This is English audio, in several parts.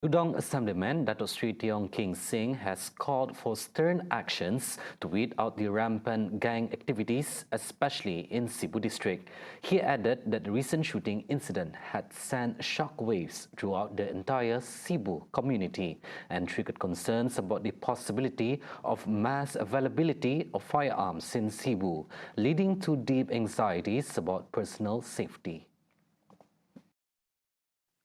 Udong Assemblyman Dato Sri TIONG has called for stern actions to weed out the rampant gang activities, especially in Sibu district. He added that the recent shooting incident had sent shockwaves throughout the entire Sibu community and triggered concerns about the possibility of mass availability of firearms in Sibu, leading to deep anxieties about personal safety.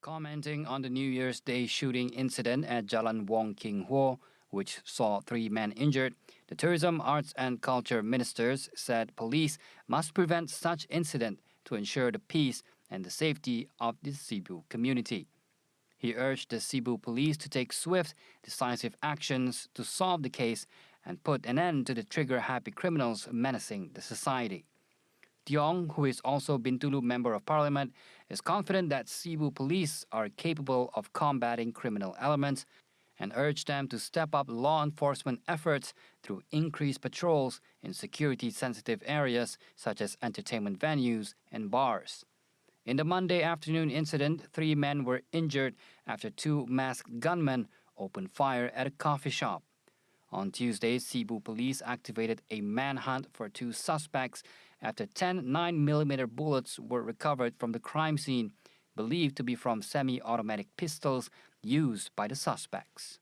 Commenting on the New Year's Day shooting incident at Jalan Wong King Ho, which saw 3 men injured, the Tourism, Arts and Culture Ministers said police must prevent such incident to ensure the peace and the safety of the Sibu community. He urged the Sibu police to take swift, decisive actions to solve the case and put an end to the trigger-happy criminals menacing the society. TIONG, who is also Bintulu Member of Parliament, is confident that Sibu police are capable of combating criminal elements and urged them to step up law enforcement efforts through increased patrols in security-sensitive areas such as entertainment venues and bars. In the Monday afternoon incident, 3 men were injured after 2 masked gunmen opened fire at a coffee shop. On Tuesday, Sibu police activated a manhunt for 2 suspects after 10 9mm bullets were recovered from the crime scene, believed to be from semi-automatic pistols used by the suspects.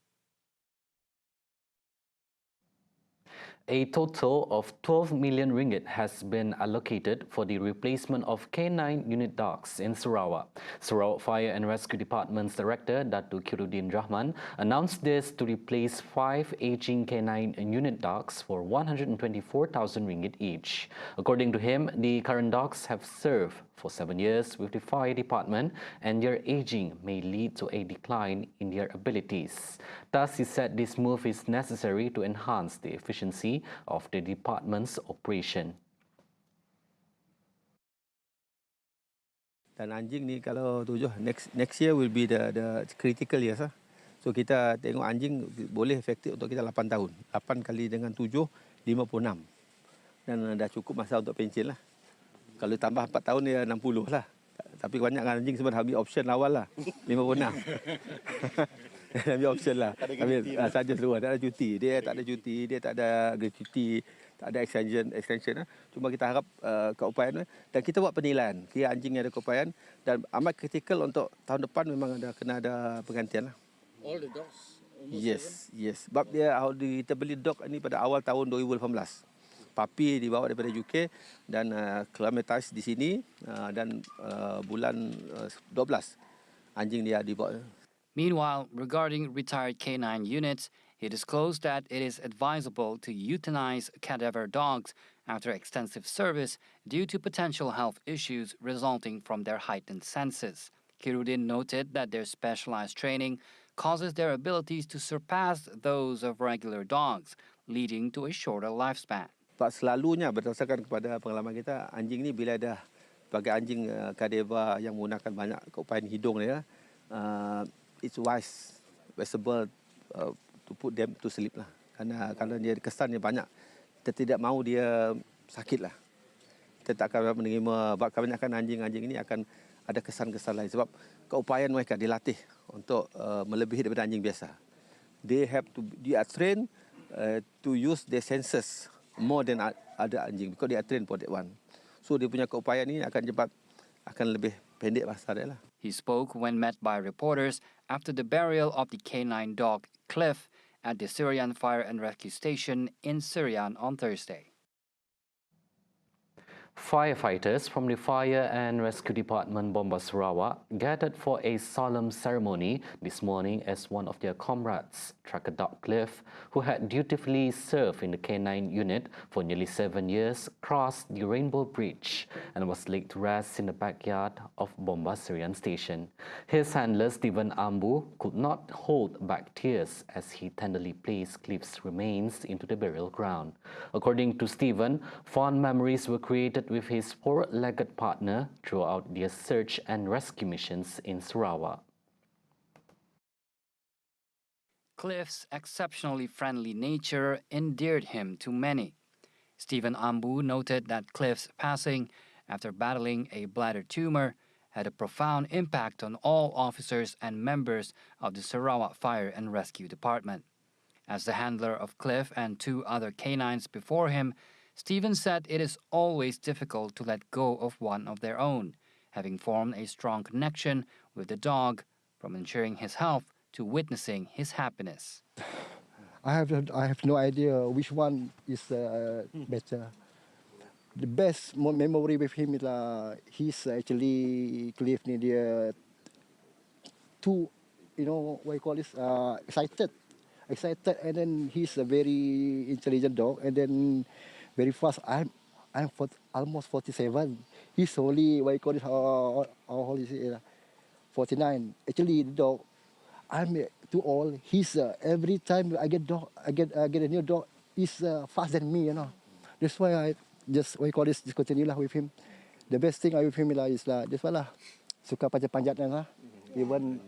A total of 12 million ringgit has been allocated for the replacement of K9 unit dogs in Sarawa. Sarawak Fire and Rescue Department's Director, Datu Kiruddin Rahman, announced this to replace 5 aging K9 unit dogs for 124,000 ringgit each. According to him, the current dogs have served for 7 years with the fire department and their aging may lead to a decline in their abilities. Thus, he said this move is necessary to enhance the efficiency of the department's operation. Dan anjing ni kalau 7 next year will be the critical years lah. So kita tengok anjing boleh efektif untuk kita 8 tahun. 8 kali dengan 7 56. Dan dah cukup masa untuk pencen lah. Kalau tambah 4 tahun dia 60 lah. Tapi banyak anjing sebenarnya ambil option awal lah 56. Ambil option lah. Ambil saja seluar, tak ada cuti. Dia tak ada cuti, dia tak ada gratuity, tak ada extension lah. Cuma kita harap keupayaan dan kita buat penilaian. Kira anjing yang ada keupayaan dan amat kritikal untuk tahun depan memang kena ada penggantian lah. All the dogs? Yes. Sebab kita beli dog ni pada awal tahun 2018. Papi dibawa daripada UK dan acclimatized di sini dan bulan 12 anjing dia dibawa. Meanwhile, regarding retired K9 units, he disclosed that it is advisable to euthanize cadaver dogs after extensive service due to potential health issues resulting from their heightened senses. Kiruddin noted that their specialized training causes their abilities to surpass those of regular dogs, leading to a shorter lifespan. Sebab selalunya berdasarkan kepada pengalaman kita, anjing ni bila dah sebagai anjing kadeva yang menggunakan banyak keupayaan hidung dia, it's advisable to put them to sleep lah. Kerana dia kesannya banyak, kita tidak mahu dia sakit lah. Kita tak akan menerima, kebanyakan anjing-anjing ini akan ada kesan-kesan lain. Sebab keupayaan mereka dilatih untuk melebihi daripada anjing biasa. They are trained to use their senses more than other anjing because they are trained for that one. So dia punya keupayaan ni akan lebih pendek masa dia lah. He spoke when met by reporters after the burial of the K9 dog Cliff at the Syrian Fire and Rescue Station in Syrian on Thursday. Firefighters from the Fire and Rescue Department Bomba Sarawa gathered for a solemn ceremony this morning as one of their comrades, Tracker Dog Cliff, who had dutifully served in the K9 unit for nearly 7 years, crossed the Rainbow Bridge and was laid to rest in the backyard of Bomba Syrian Station. His handler, Stephen Ambu, could not hold back tears as he tenderly placed Cliff's remains into the burial ground. According to Stephen, fond memories were created with his 4-legged partner throughout their search and rescue missions in Sarawa. Cliff's exceptionally friendly nature endeared him to many. Stephen Ambu noted that Cliff's passing after battling a bladder tumor had a profound impact on all officers and members of the Sarawak Fire and Rescue Department. As the handler of Cliff and 2 other canines before him, Stephen said it is always difficult to let go of one of their own, having formed a strong connection with the dog, from ensuring his health to witnessing his happiness. I have no idea which one is better. The best memory with him is he's actually Cliff ni dia too, what you call this, excited, and then he's a very intelligent dog, and then very fast. I'm almost 47. He's only, what you call this, how old is he? 49. Actually, the dog, I'm too old. He's every time I get a new dog, he's faster than me. That's why I just, what you call this, discontinue with him. The best thing I with him is just suka panjat-panjat lah. Even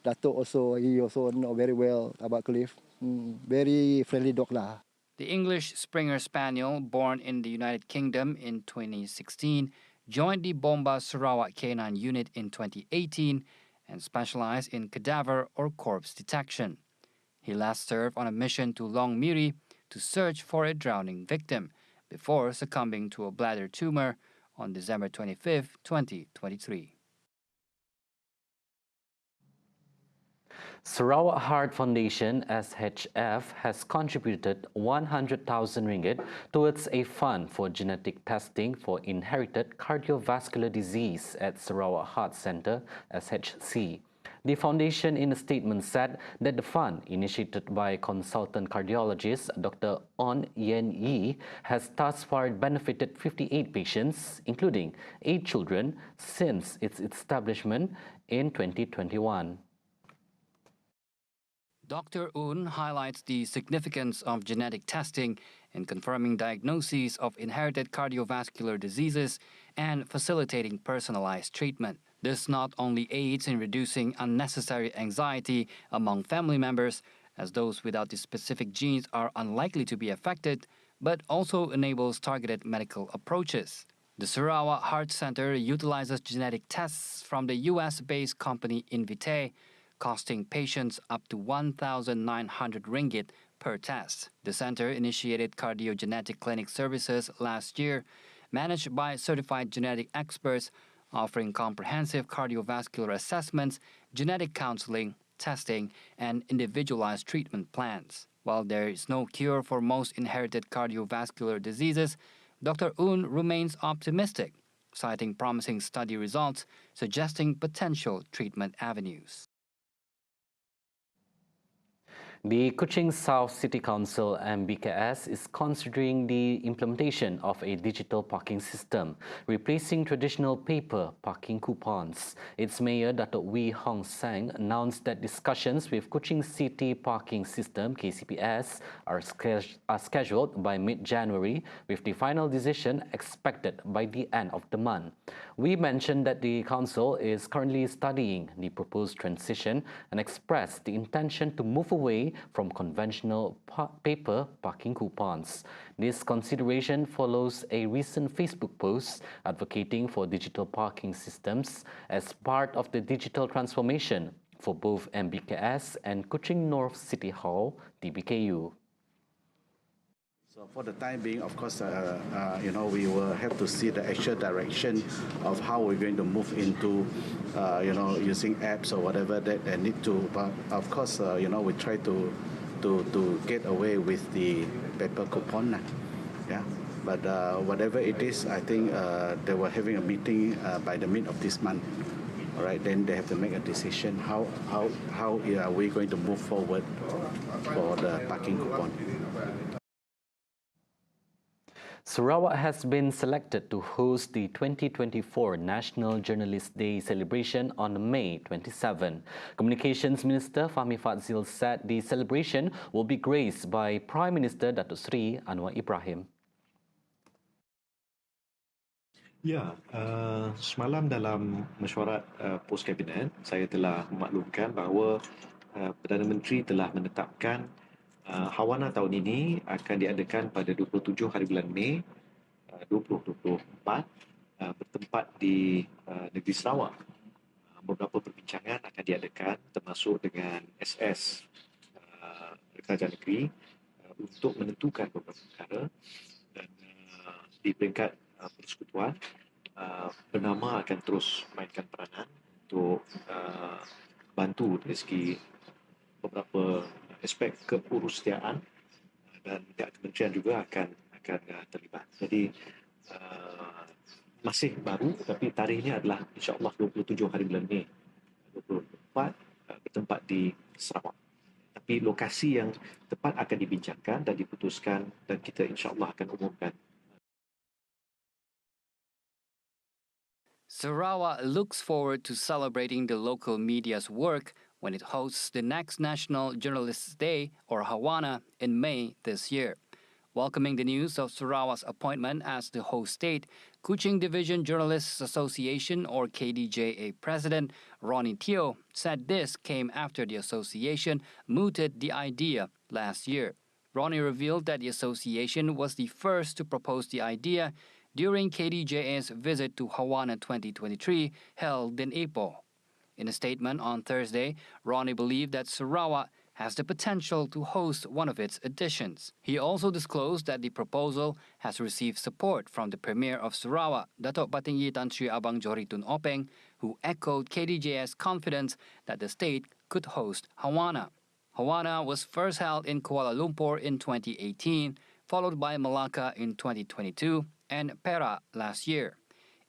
Dato also, he also know very well about Cliff. Very friendly dog lah. The English Springer Spaniel, born in the United Kingdom in 2016, joined the Bomba Sarawak Canine Unit in 2018 and specialized in cadaver or corpse detection. He last served on a mission to Long Miri to search for a drowning victim before succumbing to a bladder tumor on December 25, 2023. Sarawak Heart Foundation (SHF) has contributed 100,000 ringgit towards a fund for genetic testing for inherited cardiovascular disease at Sarawak Heart Centre (SHC). The foundation in a statement said that the fund, initiated by consultant cardiologist Dr. On Yen Yi, has thus far benefited 58 patients, including 8 children, since its establishment in 2021. Dr. Un highlights the significance of genetic testing in confirming diagnoses of inherited cardiovascular diseases and facilitating personalized treatment. This not only aids in reducing unnecessary anxiety among family members, as those without the specific genes are unlikely to be affected, but also enables targeted medical approaches. The Sarawak Heart Centre utilizes genetic tests from the US-based company Invitae, costing patients up to 1,900 ringgit per test. The center initiated cardiogenetic clinic services last year, managed by certified genetic experts, offering comprehensive cardiovascular assessments, genetic counseling, testing, and individualized treatment plans. While there is no cure for most inherited cardiovascular diseases, Dr. Un remains optimistic, citing promising study results suggesting potential treatment avenues. The Kuching South City Council (MBKS) is considering the implementation of a digital parking system, replacing traditional paper parking coupons. Its mayor, Dato' Wee Hong Sang, announced that discussions with Kuching City Parking System (KCPS) are scheduled by mid-January, with the final decision expected by the end of the month. Wee mentioned that the council is currently studying the proposed transition and expressed the intention to move away from conventional paper parking coupons. This consideration follows a recent Facebook post advocating for digital parking systems as part of the digital transformation for both MBKS and Kuching North City Hall, DBKU. So for the time being, of course, we will have to see the actual direction of how we're going to move into, using apps or whatever that they need to. But of course, we try to get away with the paper coupon. Yeah. But whatever it is, I think they were having a meeting by the mid of this month. All right. Then they have to make a decision how are we going to move forward for the parking coupon. Sarawak has been selected to host the 2024 National Journalist Day celebration on May 27. Communications Minister Fahmi Fadzil said the celebration will be graced by Prime Minister Datuk Seri Anwar Ibrahim. Ya, semalam dalam mesyuarat pos kabinet, saya telah memaklumkan bahawa Perdana Menteri telah menetapkan Hawana tahun ini akan diadakan pada 27 hari bulan Mei 2024 bertempat di negeri Sarawak. Beberapa perbincangan akan diadakan termasuk dengan SS Kerajaan Negeri untuk menentukan beberapa perkara, dan di peringkat persekutuan bernama akan terus mainkan peranan untuk bantu dari segi beberapa aspek keurustiaan, dan pihak kementerian juga akan terlibat. Jadi masih baru, tapi tarikhnya adalah insya-Allah 27 hari bulan Mei 2024 bertempat di Sarawak. Tapi lokasi yang tepat akan dibincangkan dan diputuskan, dan kita insya-Allah akan umumkan. Sarawa looks forward to celebrating the local media's work when it hosts the next National Journalists' Day, or Hawana, in May this year. Welcoming the news of Sarawa's appointment as the host state, Kuching Division Journalists Association, or KDJA President Ronnie Teo, said this came after the association mooted the idea last year. Ronnie revealed that the association was the first to propose the idea during KDJA's visit to Hawana 2023, held in April. In a statement on Thursday, Ronnie believed that Sarawa has the potential to host one of its editions. He also disclosed that the proposal has received support from the Premier of Sarawa, Datuk Patinggi Tan Sri Abang Johri Tun Openg, who echoed KDJ's confidence that the state could host Hawana. Hawana was first held in Kuala Lumpur in 2018, followed by Malacca in 2022 and Perak last year.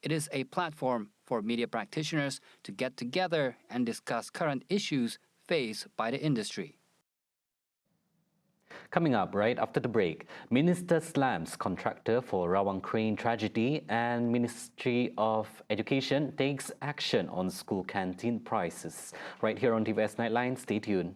It is a platform for media practitioners to get together and discuss current issues faced by the industry. Coming up right after the break, Minister slams contractor for Rawang Crane tragedy, and Ministry of Education takes action on school canteen prices. Right here on TVS Nightline, stay tuned.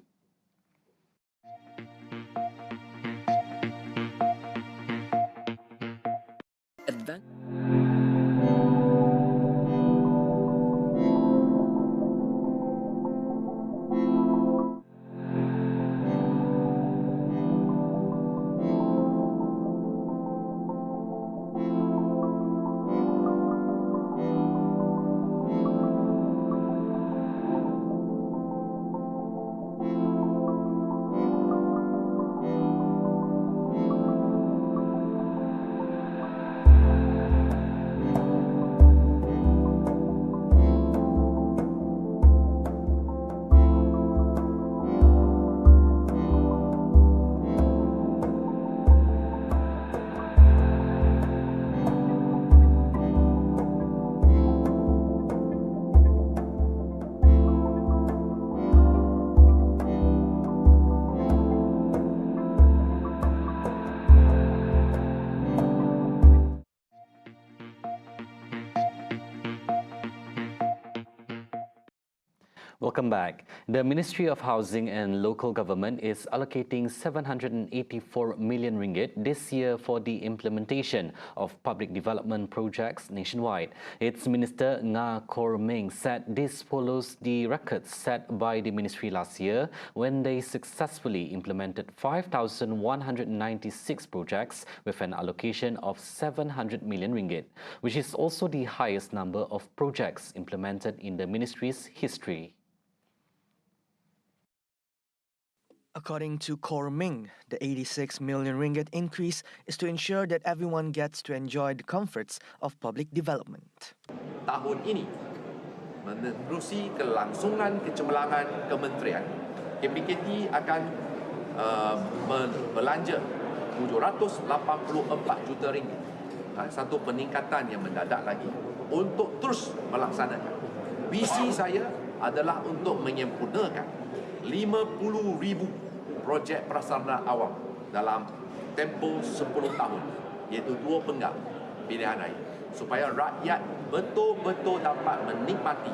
Welcome back. The Ministry of Housing and Local Government is allocating 784 million ringgit this year for the implementation of public development projects nationwide. Its Minister Nga Kor Meng said this follows the records set by the ministry last year when they successfully implemented 5,196 projects with an allocation of 700 million ringgit, which is also the highest number of projects implemented in the ministry's history. According to Kor Ming, the 86 million ringgit increase is to ensure that everyone gets to enjoy the comforts of public development. Tahun ini menerusi kelangsungan kecemerlangan kementerian, KPKT akan belanja 784 juta ringgit. Satu peningkatan yang mendadak lagi untuk terus melaksanakan. Visi saya adalah untuk menyempurnakan 50,000 projek prasarana awam dalam tempoh 10 tahun, iaitu 2 penggal pilihan air, supaya rakyat betul-betul dapat menikmati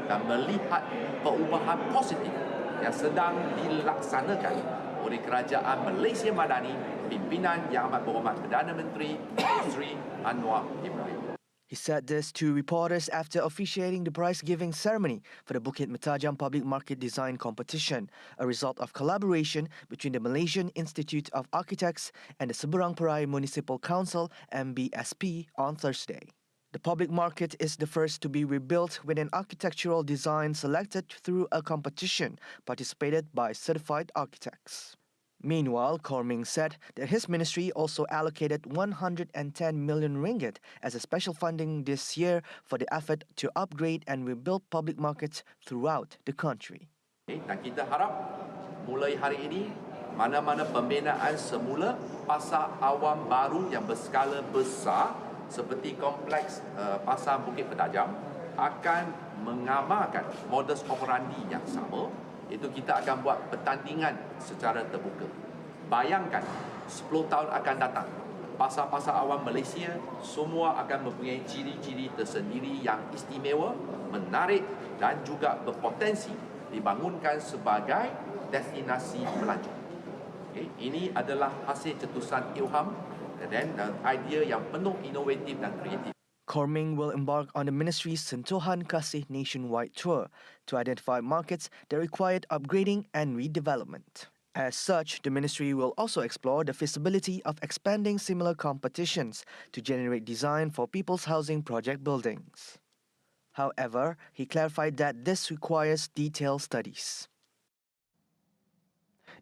dan melihat perubahan positif yang sedang dilaksanakan oleh Kerajaan Malaysia Madani, pimpinan Yang Amat Berhormat Perdana Menteri Sri Anwar Ibrahim. He said this to reporters after officiating the prize-giving ceremony for the Bukit Mertajam Public Market Design Competition, a result of collaboration between the Malaysian Institute of Architects and the Seberang Perai Municipal Council (MBSP) on Thursday. The public market is the first to be rebuilt with an architectural design selected through a competition participated by certified architects. Meanwhile, Korming said that his ministry also allocated 110 million ringgit as a special funding this year for the effort to upgrade and rebuild public markets throughout the country. Dan kita harap mulai hari ini, mana-mana pembinaan semula pasar awam baru yang berskala besar seperti kompleks pasar Bukit Petajam akan mengamalkan modus operandi yang sama, itu kita akan buat pertandingan secara terbuka. Bayangkan 10 tahun akan datang, pasar-pasar awam Malaysia semua akan mempunyai ciri-ciri tersendiri yang istimewa, menarik dan juga berpotensi dibangunkan sebagai destinasi pelancong. Okay. Ini adalah hasil cetusan ilham dan idea yang penuh inovatif dan kreatif. Korming will embark on the ministry's Sentuhan Kasih nationwide tour to identify markets that required upgrading and redevelopment. As such, the ministry will also explore the feasibility of expanding similar competitions to generate design for people's housing project buildings. However, he clarified that this requires detailed studies.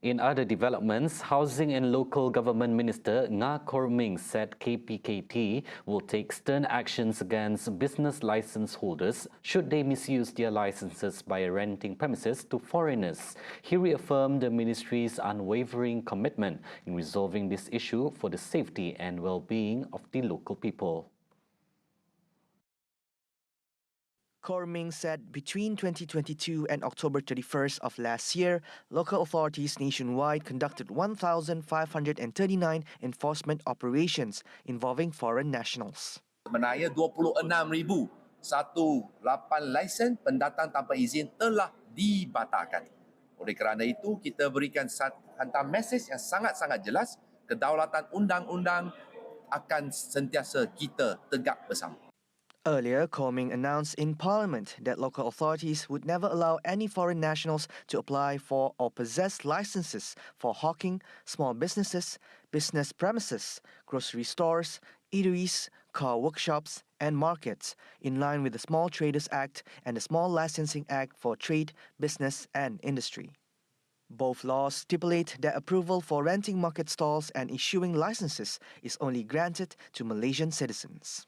In other developments, Housing and Local Government Minister Nga Korming said KPKT will take stern actions against business license holders should they misuse their licenses by renting premises to foreigners. He reaffirmed the ministry's unwavering commitment in resolving this issue for the safety and well-being of the local people. Korming said between 2022 and October 31st of last year, local authorities nationwide conducted 1,539 enforcement operations involving foreign nationals. Sebenarnya 26,018 lesen pendatang tanpa izin telah dibatalkan. Oleh kerana itu, kita berikan hantar mesej yang sangat-sangat jelas, kedaulatan undang-undang akan sentiasa kita tegak bersama. Earlier, Korming announced in Parliament that local authorities would never allow any foreign nationals to apply for or possess licenses for hawking, small businesses, business premises, grocery stores, eateries, car workshops, and markets, in line with the Small Traders Act and the Small Licensing Act for Trade, Business and Industry. Both laws stipulate that approval for renting market stalls and issuing licenses is only granted to Malaysian citizens.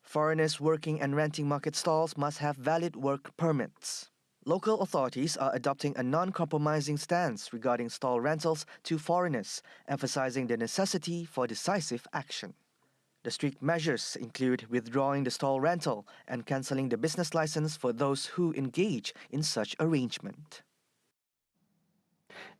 Foreigners working and renting market stalls must have valid work permits. Local authorities are adopting a non-compromising stance regarding stall rentals to foreigners, emphasizing the necessity for decisive action. The strict measures include withdrawing the stall rental and cancelling the business license for those who engage in such arrangement.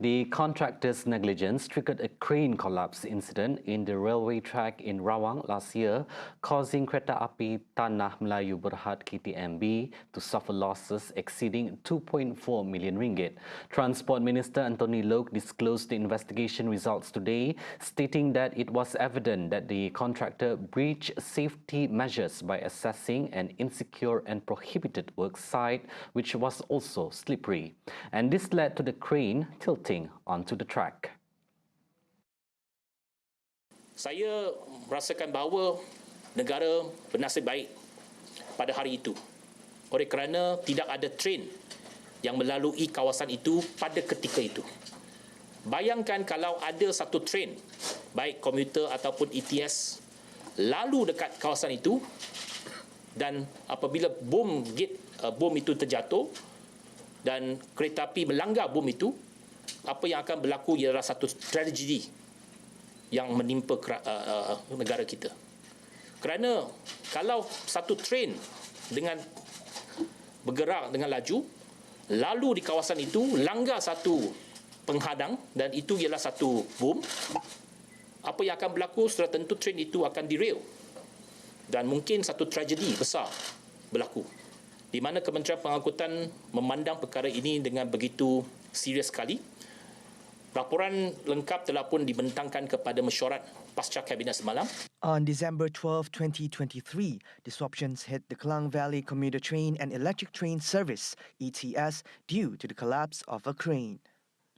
The contractor's negligence triggered a crane collapse incident in the railway track in Rawang last year, causing Kereta Api Tanah Melayu Berhad KTMB to suffer losses exceeding 2.4 million ringgit. Transport Minister Anthony Loke disclosed the investigation results today, stating that it was evident that the contractor breached safety measures by accessing an insecure and prohibited work site, which was also slippery. And this led to the crane tilting onto the track. Saya merasakan bahawa negara bernasib baik pada hari itu oleh kerana tidak ada train yang melalui kawasan itu pada ketika itu. Bayangkan kalau ada satu train, baik komuter ataupun ETS, lalu dekat kawasan itu dan apabila bom itu terjatuh dan kereta api melanggar bom itu, apa yang akan berlaku ialah satu tragedi yang menimpa negara kita. Kerana kalau satu train dengan bergerak dengan laju, lalu di kawasan itu langgar satu penghadang dan itu ialah satu bom, apa yang akan berlaku sudah tentu train itu akan derail dan mungkin satu tragedi besar berlaku. Di mana Kementerian Pengangkutan memandang perkara ini dengan begitu serius sekali. Laporan lengkap telah pun dibentangkan kepada mesyuarat pasca Kabinet semalam. On December 12, 2023, disruptions hit the Klang Valley commuter train and electric train service, ETS, due to the collapse of a crane.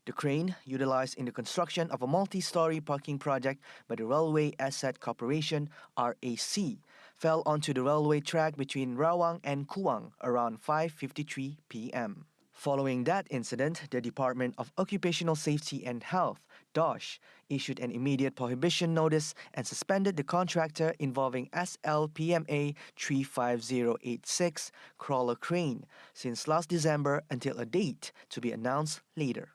The crane, utilized in the construction of a multi-story parking project by the Railway Asset Corporation, RAC, fell onto the railway track between Rawang and Kuching around 5:53 p.m. Following that incident, the Department of Occupational Safety and Health, DOSH, issued an immediate prohibition notice and suspended the contractor involving SLPMA 35086 crawler crane since last December until a date to be announced later.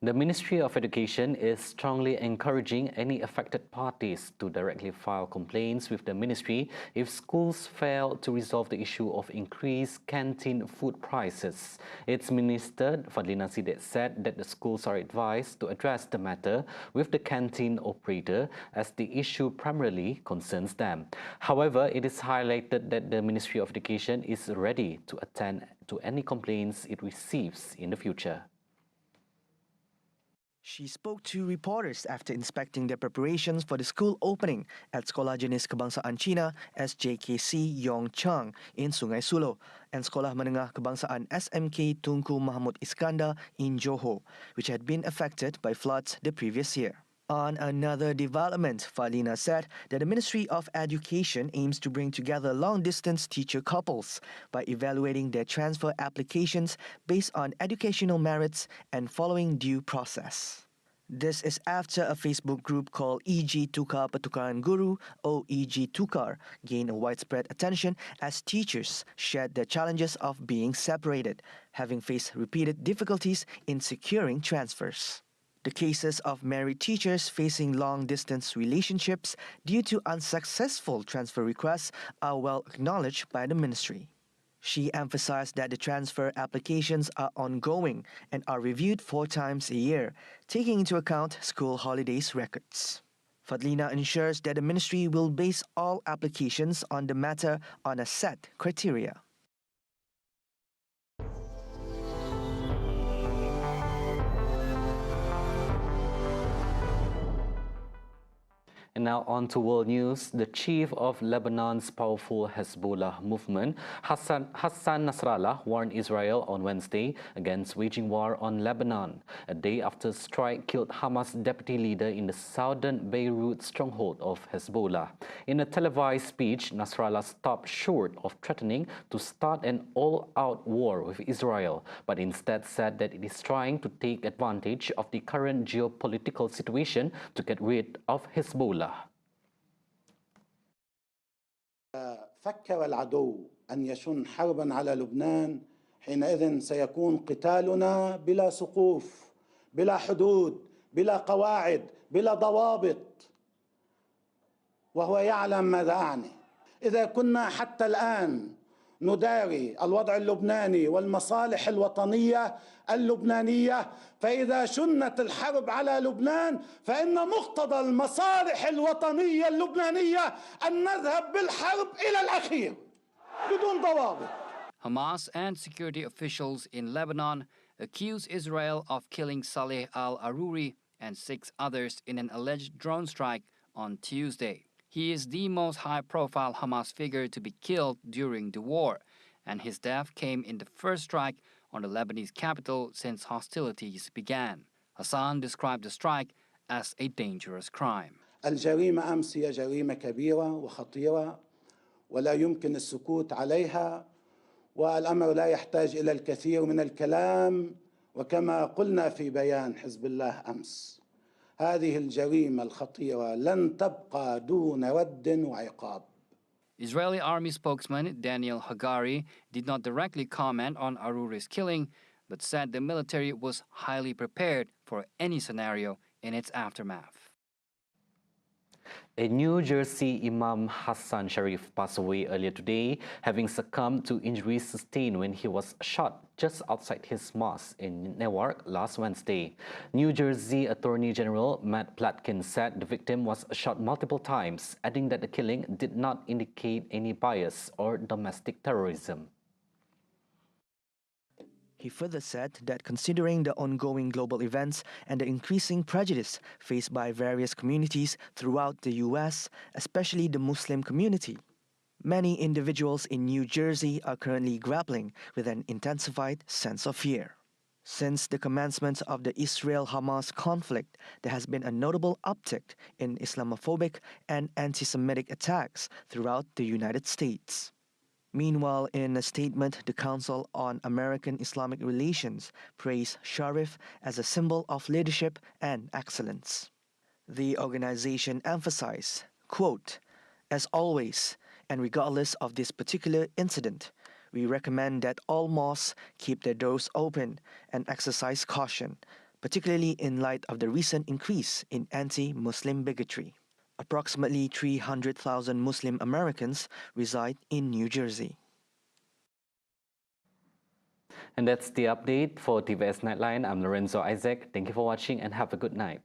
The Ministry of Education is strongly encouraging any affected parties to directly file complaints with the ministry if schools fail to resolve the issue of increased canteen food prices. Its Minister, Fadlina Sidet, said that the schools are advised to address the matter with the canteen operator as the issue primarily concerns them. However, it is highlighted that the Ministry of Education is ready to attend to any complaints it receives in the future. She spoke to reporters after inspecting their preparations for the school opening at Sekolah Jenis Kebangsaan Cina SJKC Yongchang in Sungai Sulo and Sekolah Menengah Kebangsaan SMK Tunku Mahmud Iskandar in Johor, which had been affected by floods the previous year. On another development, Fadlina said that the Ministry of Education aims to bring together long-distance teacher couples by evaluating their transfer applications based on educational merits and following due process. This is after a Facebook group called EG Tukar Pertukaran Guru, or EG Tukar, gained a widespread attention as teachers shared their challenges of being separated, having faced repeated difficulties in securing transfers. The cases of married teachers facing long-distance relationships due to unsuccessful transfer requests are well acknowledged by the ministry. She emphasized that the transfer applications are ongoing and are reviewed 4 times a year, taking into account school holidays records. Fadlina ensures that the ministry will base all applications on the matter on a set criteria. And now on to world news. The chief of Lebanon's powerful Hezbollah movement, Hassan Nasrallah, warned Israel on Wednesday against waging war on Lebanon, a day after a strike killed Hamas deputy leader in the southern Beirut stronghold of Hezbollah. In a televised speech, Nasrallah stopped short of threatening to start an all-out war with Israel, but instead said that it is trying to take advantage of the current geopolitical situation to get rid of Hezbollah. فكر العدو أن يشن حربا على لبنان حينئذ سيكون قتالنا بلا سقوف بلا حدود بلا قواعد بلا ضوابط وهو يعلم ماذا أعني. إذا كنا حتى الآن نداري الوضع اللبناني والمصالح الوطنية اللبنانية، فإذا شنت الحرب على لبنان فإن مقتضى المصالح الوطنية اللبنانية أن نذهب بالحرب إلى الأخير بدون ضوابط. Hamas and security officials in Lebanon accuse Israel of killing Saleh al-Aruri and 6 others in an alleged drone strike on Tuesday. He is the most high-profile Hamas figure to be killed during the war, and his death came in the first strike on the Lebanese capital since hostilities began. Hassan described the strike as a dangerous crime. الجريمة أمس هي جريمة كبيرة وخطيرة ولا يمكن السكوت عليها، والأمر لا يحتاج إلى الكثير من الكلام، وكما قلنا في بيان حزب الله أمس هذه الجريمة الخطيرة لن تبقى دون رد وعقاب. Israeli army spokesman Daniel Hagari did not directly comment on Aruri's killing, but said the military was highly prepared for any scenario in its aftermath. A New Jersey Imam Hassan Sharif passed away earlier today, having succumbed to injuries sustained when he was shot just outside his mosque in Newark last Wednesday. New Jersey Attorney General Matt Platkin said the victim was shot multiple times, adding that the killing did not indicate any bias or domestic terrorism. He further said that considering the ongoing global events and the increasing prejudice faced by various communities throughout the US, especially the Muslim community, many individuals in New Jersey are currently grappling with an intensified sense of fear. Since the commencement of the Israel-Hamas conflict, there has been a notable uptick in Islamophobic and anti-Semitic attacks throughout the United States. Meanwhile, in a statement, the Council on American Islamic Relations praised Sharif as a symbol of leadership and excellence. The organization emphasized, quote, "As always, and regardless of this particular incident, we recommend that all mosques keep their doors open and exercise caution, particularly in light of the recent increase in anti-Muslim bigotry." Approximately 300,000 Muslim Americans reside in New Jersey. And that's the update for TVS Nightline. I'm Lorenzo Isaac. Thank you for watching and have a good night.